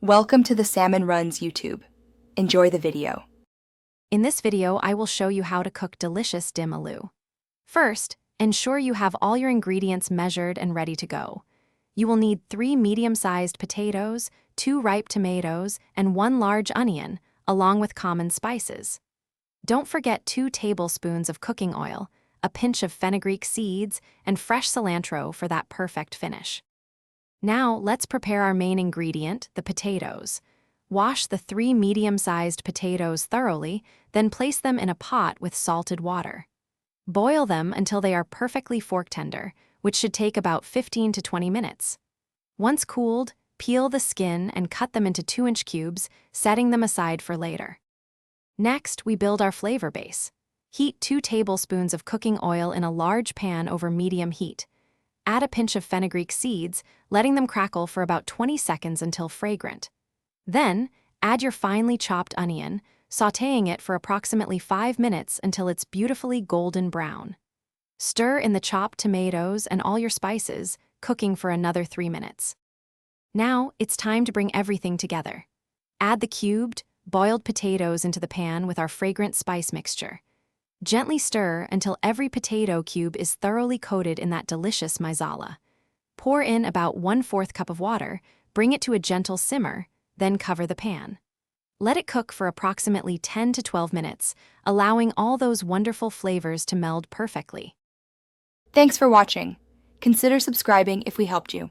Welcome to the Salmon Runs YouTube. Enjoy the video. In this video, I will show you how to cook delicious dim aloo. First, ensure you have all your ingredients measured and ready to go. You will need 3 medium-sized potatoes, 2 ripe tomatoes, and 1 large onion, along with common spices. Don't forget 2 tablespoons of cooking oil, a pinch of fenugreek seeds, and fresh cilantro for that perfect finish. Now, let's prepare our main ingredient, the potatoes. Wash the 3 medium-sized potatoes thoroughly, then place them in a pot with salted water. Boil them until they are perfectly fork tender, which should take about 15 to 20 minutes. Once cooled, peel the skin and cut them into 2-inch cubes, setting them aside for later. Next, we build our flavor base. Heat 2 tablespoons of cooking oil in a large pan over medium heat. Add a pinch of fenugreek seeds, letting them crackle for about 20 seconds until fragrant. Then, add your finely chopped onion, sautéing it for approximately 5 minutes until it's beautifully golden brown. Stir in the chopped tomatoes and all your spices, cooking for another 3 minutes. Now, it's time to bring everything together. Add the cubed, boiled potatoes into the pan with our fragrant spice mixture. Gently stir until every potato cube is thoroughly coated in that delicious masala. Pour in about 1/4 cup of water, bring it to a gentle simmer, then cover the pan. Let it cook for approximately 10 to 12 minutes, allowing all those wonderful flavors to meld perfectly. Thanks for watching. Consider subscribing if we helped you.